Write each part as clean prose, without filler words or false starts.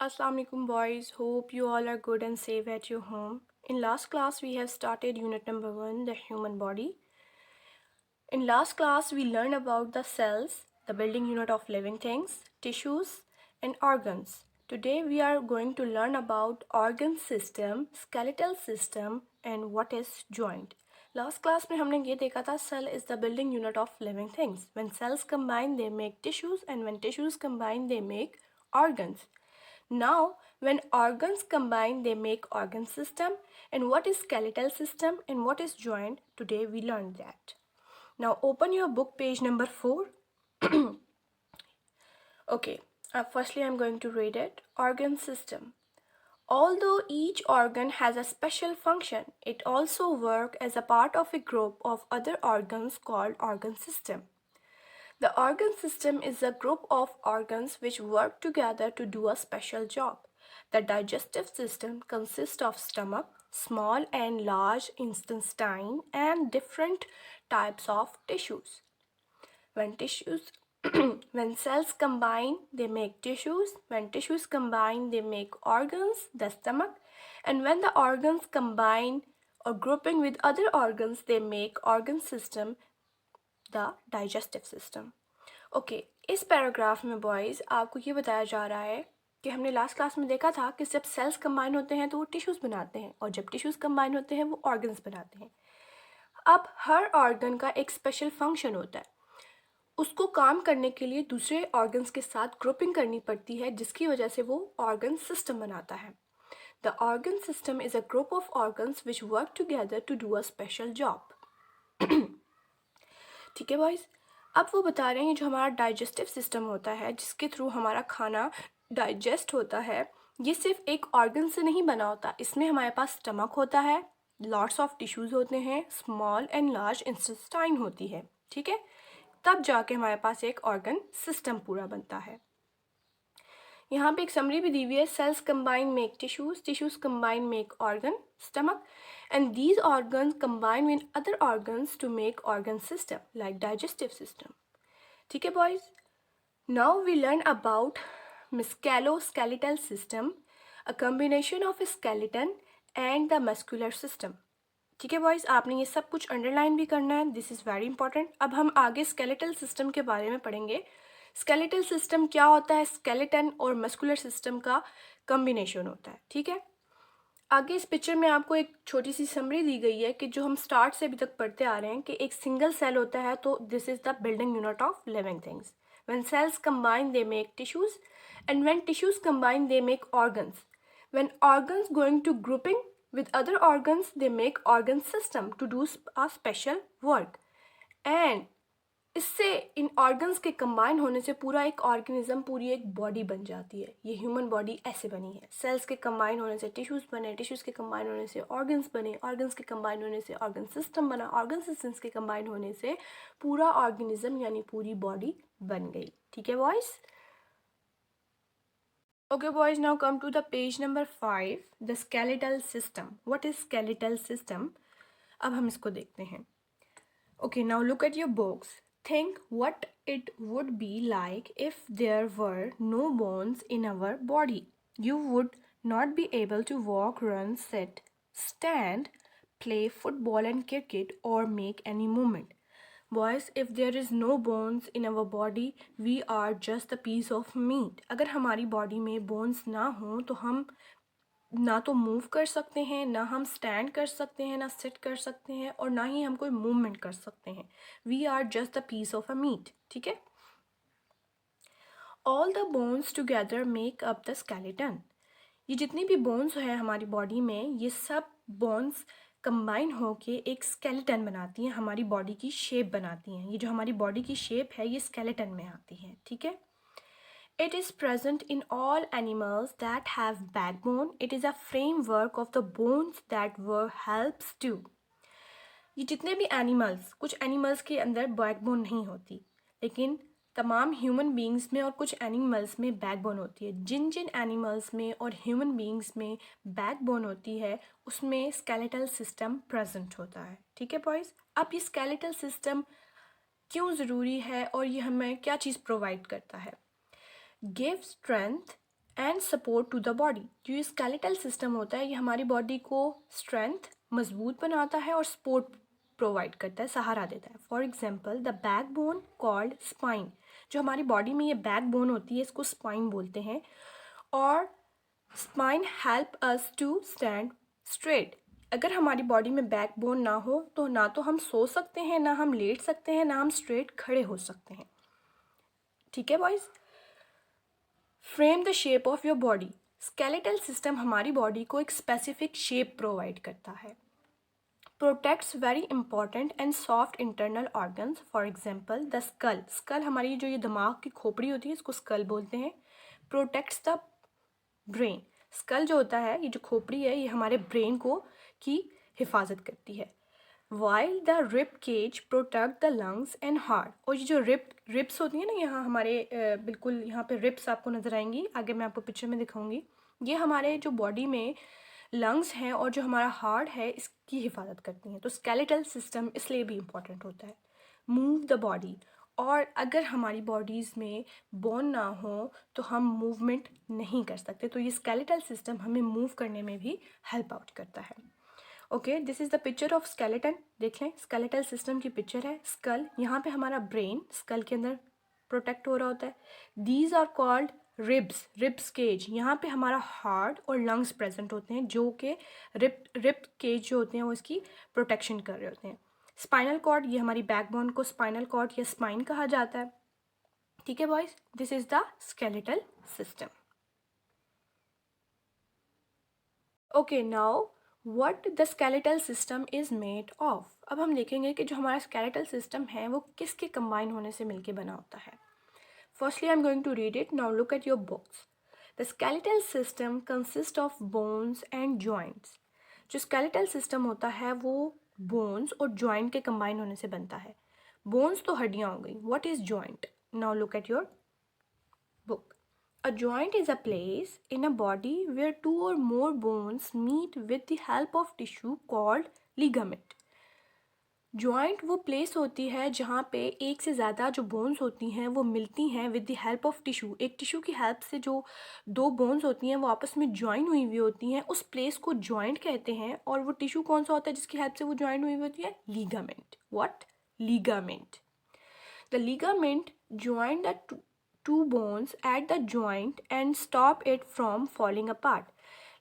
Assalamu alaikum boys. Hope you all are good and safe at your home. In last class we have started unit number 1, the human body. In last class we learned about the cells, the building unit of living things, tissues and organs. Today we are going to learn about organ system, skeletal system and what is joint. Last class में हमने ये देखा था cell is the building unit of living things. When cells combine they make tissues and when tissues combine they make organs. Now, when organs combine, they make organ system. And what is skeletal system and what is joint? Today we learned that. Now, open your book page number 4. Okay, firstly I'm going to read it. Organ system. Although each organ has a special function, it also works as a part of a group of other organs called organ system. The organ system is a group of organs which work together to do a special job. The digestive system consists of stomach, small and large intestine, and different types of tissues. When cells combine, they make tissues. When tissues combine, they make organs, the stomach. And when the organs combine or grouping with other organs, they make organ system, the digestive system. Okay इस paragraph में boys आपको ये बताया जा रहा है कि हमने लास्ट क्लास में देखा था कि जब सेल्स कंबाइन होते हैं तो वो टिश्यूज़ बनाते हैं और जब टिश्यूज़ कंबाइन होते हैं वो ऑर्गन्स बनाते हैं। अब हर ऑर्गन का एक स्पेशल फंक्शन होता है, उसको काम करने के लिए दूसरे ऑर्गन्स के साथ ग्रुपिंग करनी पड़ती है जिसकी वजह से वो ऑर्गन सिस्टम बनाता है। The organ system is a group of organs which work together to do a special job. ठीक है बॉयज़, अब वो बता रहे हैं जो हमारा डाइजेस्टिव सिस्टम होता है जिसके थ्रू हमारा खाना डाइजेस्ट होता है, ये सिर्फ एक ऑर्गन से नहीं बना होता। इसमें हमारे पास स्टमक होता है, लॉट्स ऑफ टिश्यूज़ होते हैं, स्मॉल एंड लार्ज इंटेस्टाइन होती है, ठीक है, तब जाके हमारे पास एक ऑर्गन सिस्टम पूरा बनता है। यहाँ पे एक समरी भी दी हुई है, cells combine make tissues, tissues combine make organ, stomach, and these organs combine with other organs to make organ system like digestive system. ठीक है boys? Now we learn about musculoskeletal system, a combination of a skeleton and the muscular system. ठीक है boys, आपने ये सब कुछ underline भी करना है, दिस इज़ वेरी इंपॉर्टेंट। अब हम आगे स्केलेटल सिस्टम के बारे में पढ़ेंगे। स्केलेटल सिस्टम क्या होता है? स्केलेटन और मस्कुलर सिस्टम का कॉम्बिनेशन होता है, ठीक है। आगे इस पिक्चर में आपको एक छोटी सी समरी दी गई है कि जो हम स्टार्ट से अभी तक पढ़ते आ रहे हैं कि एक सिंगल सेल होता है तो this is the building unit of living things. When cells combine they make tissues and when tissues combine they make organs. When organs going to grouping with other organs they make organ system to do a special work and इससे इन organs के combine होने से पूरा एक organism, पूरी एक body बन जाती है। ये ह्यूमन बॉडी ऐसे बनी है, सेल्स के कंबाइन होने से टिश्यूज़ बने, टिश्यूज़ के कंबाइन होने से ऑर्गन्स बने, ऑर्गन्स के कंबाइन होने से ऑर्गन सिस्टम बना, ऑर्गन सिस्टम्स के कंबाइन होने से पूरा ऑर्गेनिज्म यानी पूरी बॉडी बन गई। ठीक है boys? Okay boys, now come to the page number 5, the skeletal system. What is skeletal system? अब हम इसको देखते हैं। Okay, now look at your books. Think what it would be like if there were no bones in our body. You would not be able to walk, run, sit, stand, play football and cricket or make any movement. Boys, if there is no bones in our body, we are just a piece of meat. अगर हमारी body में bones ना हो तो हम ना तो move कर सकते हैं, ना हम स्टैंड कर सकते हैं, ना सिट कर सकते हैं और ना ही हम कोई मूवमेंट कर सकते हैं। We are just the piece of a meat, ठीक है। All the bones together make up the skeleton. ये जितनी भी बोन्स हैं हमारी बॉडी में, ये सब बोन्स कंबाइन होके एक स्केलेटन बनाती हैं, हमारी बॉडी की शेप बनाती हैं। ये जो हमारी बॉडी की शेप है ये स्केलेटन में आती है, ठीक है। It is present in all animals that have backbone. It is a framework of the bones that were helps to. ये जितने भी एनिमल्स, कुछ एनिमल्स के अंदर बैकबोन नहीं होती, लेकिन तमाम ह्यूमन बींग्स में और कुछ एनिमल्स में बैकबोन होती है। जिन जिन एनिमल्स में और ह्यूमन बींग्स में बैकबोन होती है उसमें स्केलेटल सिस्टम प्रेजेंट होता है, ठीक है बॉयज़। अब ये स्केलेटल सिस्टम क्यों ज़रूरी है और ये हमें क्या चीज़ प्रोवाइड करता है? Give strength and support to the body. जो ये स्केलेटल सिस्टम होता है ये हमारी बॉडी को स्ट्रेंथ मजबूत बनाता है और सपोर्ट प्रोवाइड करता है, सहारा देता है। For example the back bone called spine. जो हमारी बॉडी में ये बैक बोन होती है इसको स्पाइन बोलते हैं। और spine help us to stand straight. अगर हमारी बॉडी में बैक बोन ना हो तो ना तो हम सो सकते हैं, ना हम लेट सकते हैं, ना हम स्ट्रेट खड़े हो सकते हैं। ठीक है boys. Frame the shape of your body. Skeletal system हमारी बॉडी को एक स्पेसिफिक शेप प्रोवाइड करता है। Protects very important and soft internal organs. For example the skull. Skull हमारी जो ये दिमाग की खोपड़ी होती है इसको स्कल बोलते हैं। Protects the brain. स्कल जो होता है, ये जो खोपड़ी है, ये हमारे ब्रेन को की हिफाजत करती है। While the rib cage protect the lungs and heart. और ये जो रिब्स होती है ना, यहाँ हमारे बिल्कुल यहाँ पे रिब्स आपको नज़र आएंगी, आगे मैं आपको पिक्चर में दिखाऊंगी। ये हमारे जो बॉडी में लंग्स हैं और जो हमारा हार्ट है इसकी हिफाजत करती हैं। तो स्केलेटल सिस्टम इसलिए भी इम्पॉर्टेंट होता है। Move the body. और अगर हमारी बॉडीज़ में बोन ना हो तो हम मूवमेंट नहीं कर सकते, तो ये स्केलेटल सिस्टम हमें मूव करने में भी हेल्प आउट करता है। Okay, this is the picture of skeleton. देख लें, स्केलेटल सिस्टम की पिक्चर है। स्कल, यहाँ पे हमारा ब्रेन स्कल के अंदर प्रोटेक्ट हो रहा होता है। These are called ribs cage. यहाँ पे हमारा हार्ट और लंग्स प्रेजेंट होते हैं जो कि रिब केज जो होते हैं वो इसकी प्रोटेक्शन कर रहे होते हैं। स्पाइनल कॉर्ड, ये हमारी बैकबोन को स्पाइनल कॉर्ड या स्पाइन कहा जाता है। ठीक है boys, this is the skeletal system. Okay, now what the skeletal system is made of. अब हम देखेंगे कि जो हमारा स्केलेटल सिस्टम है वो किसके कंबाइन होने से मिलके बना होता है। Firstly, I'm going to read it. Now look at your books. The skeletal system consists of bones and joints. जो skeletal system होता है वो bones और joint के combine होने से बनता है। bones तो हड्डियाँ हो गई। What is joint? Now look at your book. A joint is a place in a body where two or more bones meet with the help of tissue called ligament. Joint वो place होती है जहाँ पे एक से ज़्यादा जो bones होती हैं वो मिलती हैं with the help of tissue. एक टिश्यू की हेल्प से जो दो बोन्स होती हैं वो आपस में ज्वाइन हुई हुई होती हैं, उस प्लेस को जॉइंट कहते हैं। और वो टिश्यू कौन सा होता है जिसकी हेल्प से वो ज्वाइन हुई हुई होती है? Ligament. What? Ligament. The ligament join the two bones at the joint and stop it from falling apart.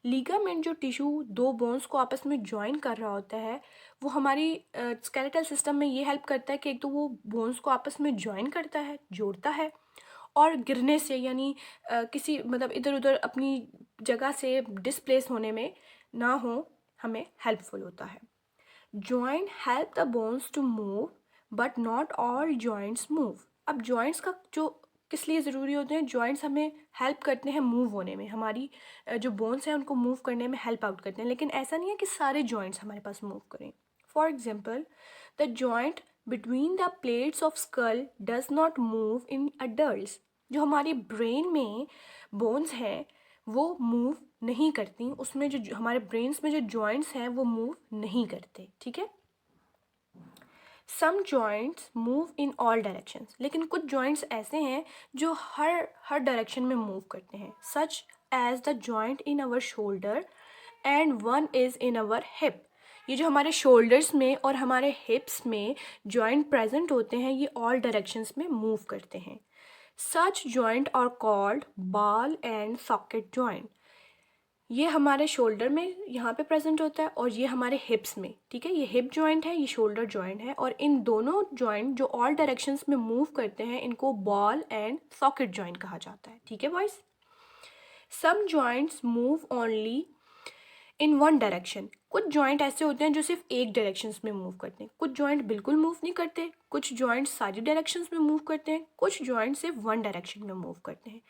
Ligament जो टिश्यू दो बोन्स को आपस में ज्वाइन कर रहा होता है वो हमारी स्केलेटल सिस्टम में ये हेल्प करता है कि एक तो वो बोन्स को आपस में ज्वाइन करता है, जोड़ता है, और गिरने से यानी किसी मतलब इधर उधर अपनी जगह से डिस्प्लेस होने में ना हो, हमें हेल्पफुल होता है। Joint help the bones to move but not all joints move. अब जॉइंट्स का जो किस लिए ज़रूरी होते हैं? जॉइंट्स हमें हेल्प करते हैं मूव होने में, हमारी जो बोन्स हैं उनको मूव करने में हेल्प आउट करते हैं, लेकिन ऐसा नहीं है कि सारे जॉइंट्स हमारे पास मूव करें। For example the joint between the plates of skull does not move in adults. जो हमारी ब्रेन में बोन्स हैं वो मूव नहीं करती, उसमें जो हमारे ब्रेन्स में जो जॉइंट्स हैं वो मूव नहीं करते। ठीक है। Some joints move in all directions. लेकिन कुछ जॉइंट्स ऐसे हैं जो हर डायरेक्शन में मूव करते हैं, such as the joint in our shoulder and one is in our hip. ये जो हमारे शोल्डर्स में और हमारे हिप्स में जॉइंट प्रेजेंट होते हैं ये ऑल डायरेक्शंस में मूव करते हैं। Such joint are called ball and socket joint. ये हमारे शोल्डर में यहाँ पे प्रेजेंट होता है और ये हमारे हिप्स में। ठीक है, ये हिप जॉइंट है, ये शोल्डर जॉइंट है, और इन दोनों जॉइंट जो ऑल डायरेक्शंस में मूव करते हैं इनको बॉल एंड सॉकेट जॉइंट कहा जाता है। ठीक है boys. Some joints move only in one direction. कुछ जॉइंट ऐसे होते हैं जो सिर्फ एक डायरेक्शंस में मूव करते हैं, कुछ जॉइंट बिल्कुल मूव नहीं करते, कुछ जॉइंट सारी डायरेक्शंस में मूव करते हैं, कुछ जॉइंट सिर्फ वन डायरेक्शन में मूव करते हैं।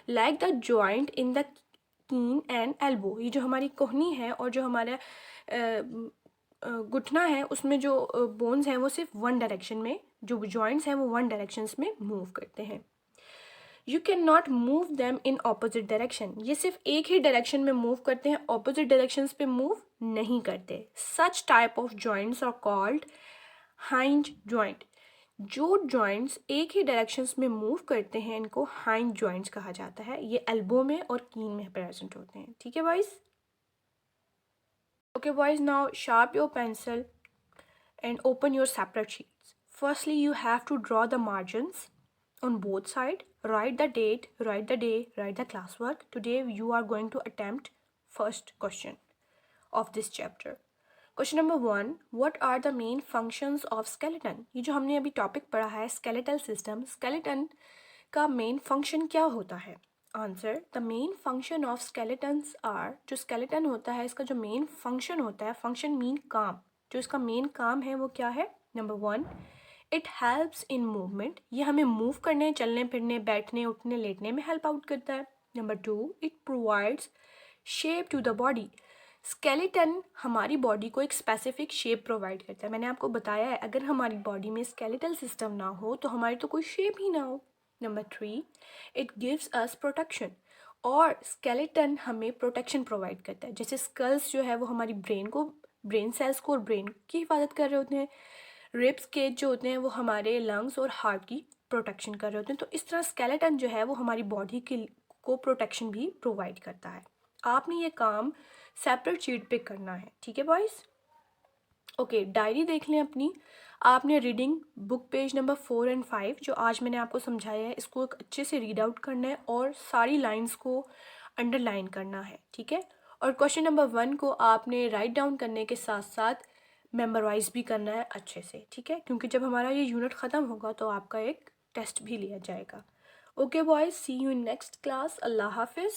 Like the joint in the कीन एंड एल्बो। ये जो हमारी कोहनी है और जो हमारा घुटना है उसमें जो बोन्स हैं वो सिर्फ वन डायरेक्शन में, जो जॉइंट्स हैं वो वन डायरेक्शंस में मूव करते हैं। You can not move them in opposite direction. ये सिर्फ एक ही डायरेक्शन में मूव करते हैं, ऑपोजिट डायरेक्शंस पे मूव नहीं करते। Such type of joints are called hinge joint. जो जॉइंट्स एक ही डायरेक्शंस में मूव करते हैं इनको हाइंड जॉइंट्स कहा जाता है। ये एल्बो में और कीन में प्रेजेंट होते हैं। ठीक है boys? Okay boys, now sharp your pencil and open your separate sheets. Firstly, you have to draw the margins on both sides. Write the date, write the day, write the classwork. Today you are going to attempt first question of this chapter. Question number 1, what are the main functions of skeleton? ये जो हमने अभी topic पढ़ा है skeletal system, skeleton का main function क्या होता है? Answer, the main function of skeletons are, जो skeleton होता है इसका जो मेन फंक्शन होता है, फंक्शन मीन काम, जो इसका मेन काम है वो क्या है? Number 1, it helps in movement, ये हमें मूव करने, चलने फिरने, बैठने, उठने, लेटने में हेल्प आउट करता है। Number 2, it provides shape to the body, skeleton हमारी बॉडी को एक स्पेसिफिक शेप प्रोवाइड करता है। मैंने आपको बताया है अगर हमारी बॉडी में स्केलेटल सिस्टम ना हो तो हमारी तो कोई शेप ही ना हो। Number 3, it gives us protection, और स्केलेटन हमें प्रोटेक्शन प्रोवाइड करता है। जैसे स्कल्स जो है वो हमारी ब्रेन सेल्स को और ब्रेन की हिफाजत कर रहे होते हैं, रिब्स केज जो होते हैं वो हमारे लंग्स और हार्ट की प्रोटेक्शन कर रहे होते हैं। तो इस तरह स्केलेटन जो है वो हमारी बॉडी को प्रोटेक्शन भी प्रोवाइड करता है। आपने ये काम सेपरेट शीट पे करना है। ठीक है बॉयज़? ओके, डायरी देख लें अपनी। आपने reading book page number 4 and 5 जो आज मैंने आपको समझाया है इसको एक अच्छे से रीड आउट करना है और सारी लाइंस को अंडरलाइन करना है। ठीक है? और क्वेश्चन नंबर 1 को आपने राइट डाउन करने के साथ साथ मेमोराइज भी करना है अच्छे से। ठीक है? क्योंकि जब हमारा ये यूनिट ख़त्म होगा तो आपका एक टेस्ट भी लिया जाएगा। Okay boys, see you in next class. अल्लाह हाफिज़।